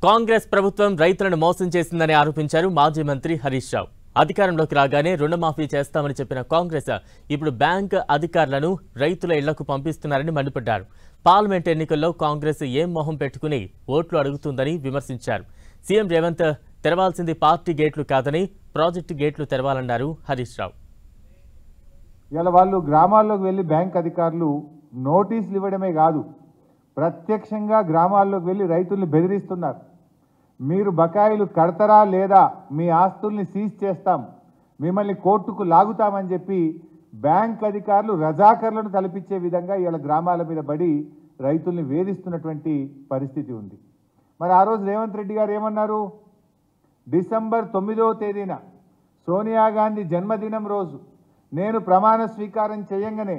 కాంగ్రెస్ ప్రభుత్వం రైతులను మోసం చేసిందని ఆరోపించారు మాజీ మంత్రి హరీష్ రావు. అధికారంలోకి రాగానే రుణమాఫీ చేస్తామని చెప్పిన కాంగ్రెస్ ఇప్పుడు బ్యాంక్ అధికారులను రైతుల ఇళ్లకు పంపిస్తున్నారని మండిపడ్డారు. పార్లమెంట్ ఎన్నికల్లో కాంగ్రెస్ ఏం మొహం పెట్టుకుని ఓట్లు అడుగుతుందని విమర్శించారు. సీఎం రేవంత్ తెరవాల్సింది పార్టీ గేట్లు కాదని ప్రాజెక్టు గేట్లు తెరవాలన్నారు హరీష్ రావు. ఇలా వాళ్ళు గ్రామాల్లోకి వెళ్ళి బ్యాంక్ అధికారులు నోటీసులు ఇవ్వడమే కాదు, ప్రత్యక్షంగా గ్రామాల్లోకి వెళ్ళి రైతుల్ని బెదిరిస్తున్నారు. మీరు బకాయిలు కడతారా లేదా, మీ ఆస్తుల్ని సీజ్ చేస్తాం, మిమ్మల్ని కోర్టుకు లాగుతామని చెప్పి బ్యాంక్ అధికారులు రజాకర్లను తలపించే విధంగా ఇలా గ్రామాల మీద పడి రైతుల్ని వేధిస్తున్నటువంటి పరిస్థితి ఉంది. మరి ఆ రోజు రేవంత్ రెడ్డి గారు ఏమన్నారు? డిసెంబర్ 9వ తేదీన సోనియా గాంధీ జన్మదినం రోజు నేను ప్రమాణ స్వీకారం చేయంగానే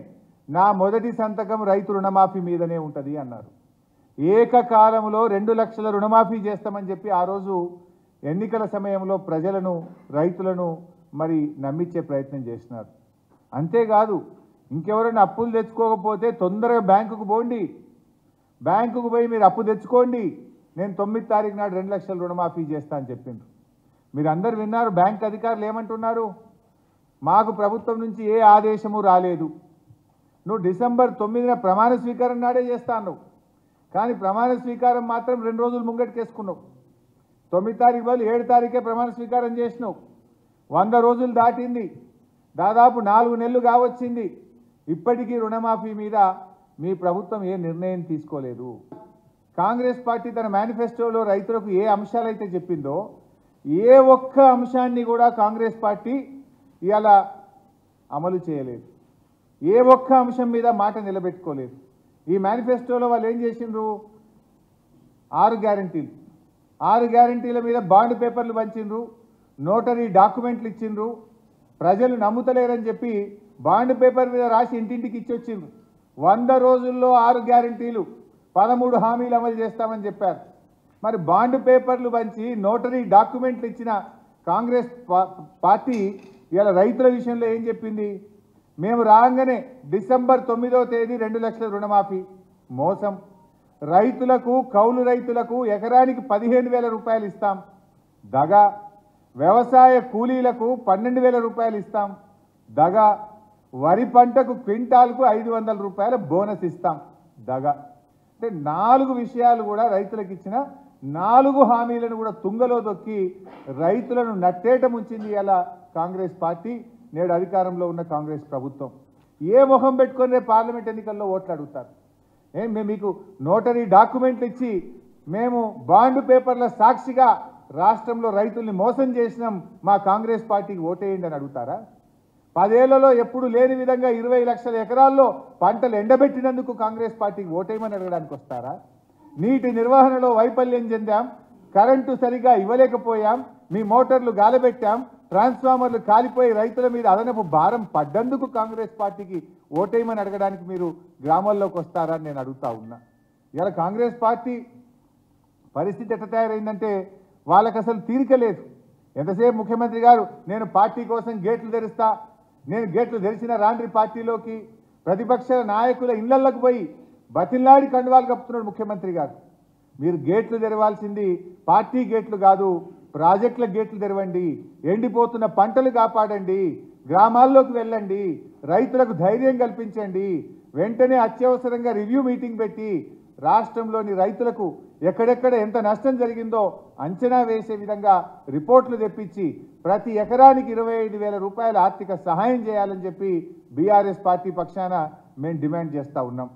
నా మొదటి సంతకం రైతు రుణమాఫీ మీదనే ఉంటుంది అన్నారు. ఏకకాలంలో 2 లక్షల రుణమాఫీ చేస్తామని చెప్పి ఆ రోజు ఎన్నికల సమయంలో ప్రజలను, రైతులను మరి నమ్మించే ప్రయత్నం చేసినారు. అంతేకాదు, ఇంకెవరైనా అప్పులు తెచ్చుకోకపోతే తొందరగా బ్యాంకుకు పోండి, బ్యాంకుకు పోయి మీరు అప్పు తెచ్చుకోండి, నేను 9వ తారీఖు నాడు 2 లక్షల రుణమాఫీ చేస్తా అని చెప్పిండ్రు. మీరు అందరు విన్నారు. బ్యాంక్ అధికారులు ఏమంటున్నారు? మాకు ప్రభుత్వం నుంచి ఏ ఆదేశము రాలేదు, నువ్వు డిసెంబర్ 9న ప్రమాణ స్వీకారం నాడే చేస్తాను, కానీ ప్రమాణ స్వీకారం మాత్రం 2 రోజులు ముంగటికేసుకున్నావు. 9వ తారీఖు బదులు 7వ తారీఖే ప్రమాణ స్వీకారం చేసినావు. 100 రోజులు దాటింది, దాదాపు 4 నెలలు కావచ్చింది. ఇప్పటికీ రుణమాఫీ మీద మీ ప్రభుత్వం ఏ నిర్ణయం తీసుకోలేదు. కాంగ్రెస్ పార్టీ తన మేనిఫెస్టోలో రైతులకు ఏ అంశాలైతే చెప్పిందో ఏ ఒక్క అంశాన్ని కూడా కాంగ్రెస్ పార్టీ ఇవాళ అమలు చేయలేదు. ఏ ఒక్క అంశం మీద మాట నిలబెట్టుకోలేదు. ఈ మేనిఫెస్టోలో వాళ్ళు ఏం చేసిండ్రు? 6 గ్యారంటీలు, 6 గ్యారంటీల మీద బాండ్ పేపర్లు పంచిండ్రు, నోటరీ డాక్యుమెంట్లు ఇచ్చిండ్రు. ప్రజలు నమ్ముతలేరని చెప్పి బాండ్ పేపర్ మీద రాసి ఇంటింటికి ఇచ్చొచ్చిండ్రు. 100 రోజుల్లో 6 గ్యారంటీలు, 13 హామీలు అమలు చేస్తామని చెప్పారు. మరి బాండ్ పేపర్లు పంచి నోటరీ డాక్యుమెంట్లు ఇచ్చిన కాంగ్రెస్ పార్టీ ఇవాళ రైతుల విషయంలో ఏం చెప్పింది? మేము రాగానే డిసెంబర్ 9వ తేదీ 2 లక్షల రుణమాఫీ. మోసం. రైతులకు, కౌలు రైతులకు ఎకరానికి 15,000 రూపాయలు ఇస్తాం. దగా. వ్యవసాయ కూలీలకు 12,000 రూపాయలు ఇస్తాం. దగా. వరి పంటకు క్వింటాల్కు 500 రూపాయల బోనస్ ఇస్తాం. దగా. అంటే 4 విషయాలు కూడా రైతులకు ఇచ్చిన 4 హామీలను కూడా తుంగలో దొక్కి రైతులను నట్టేట ముంచింది ఇలా కాంగ్రెస్ పార్టీ, నేడు అధికారంలో ఉన్న కాంగ్రెస్ ప్రభుత్వం. ఏ మొహం పెట్టుకొని రేపు పార్లమెంట్ ఎన్నికల్లో ఓట్లు అడుగుతారు? మేము మీకు నోటరీ డాక్యుమెంట్లు ఇచ్చి మేము బాండ్ పేపర్ల సాక్షిగా రాష్ట్రంలో రైతుల్ని మోసం చేసినాం, మా కాంగ్రెస్ పార్టీకి ఓటేయండి అని అడుగుతారా? 10 ఏళ్లలో ఎప్పుడు లేని విధంగా 20 లక్షల ఎకరాల్లో పంటలు ఎండబెట్టినందుకు కాంగ్రెస్ పార్టీకి ఓటేయమని అడగడానికి వస్తారా? నీటి నిర్వహణలో వైఫల్యం చెందాం, కరెంటు సరిగా ఇవ్వలేకపోయాం, మీ మోటార్లు గాలబెట్టాం, ట్రాన్స్ఫార్మర్లు కాలిపోయి రైతుల మీద అదనపు భారం పడ్డందుకు కాంగ్రెస్ పార్టీకి ఓటేయమని అడగడానికి మీరు గ్రామాల్లోకి వస్తారని నేను అడుగుతా ఉన్నా. ఇలా కాంగ్రెస్ పార్టీ పరిస్థితి ఎట్లా తయారైందంటే వాళ్ళకి అసలు తీరిక లేదు. ఎంతసేపు ముఖ్యమంత్రి గారు నేను పార్టీ కోసం గేట్లు తెరుస్తా, నేను గేట్లు తెరిచిన రాండ్రి పార్టీలోకి, ప్రతిపక్ష నాయకుల ఇళ్లలోకి పోయి బతిల్లాడి కండువాలు కప్పుతున్నాడు ముఖ్యమంత్రి గారు. మీరు గేట్లు తెరవాల్సింది పార్టీ గేట్లు కాదు, ప్రాజెక్టుల గేట్లు తెరవండి, ఎండిపోతున్న పంటలు కాపాడండి, గ్రామాల్లోకి వెళ్ళండి, రైతులకు ధైర్యం కల్పించండి, వెంటనే అత్యవసరంగా రివ్యూ మీటింగ్ పెట్టి రాష్ట్రంలోని రైతులకు ఎక్కడెక్కడ ఎంత నష్టం జరిగిందో అంచనా వేసే విధంగా రిపోర్ట్లు తెప్పించి ప్రతి ఎకరానికి 25,000 రూపాయల ఆర్థిక సహాయం చేయాలని చెప్పి బీఆర్ఎస్ పార్టీ పక్షాన మేము డిమాండ్ చేస్తూ ఉన్నాం.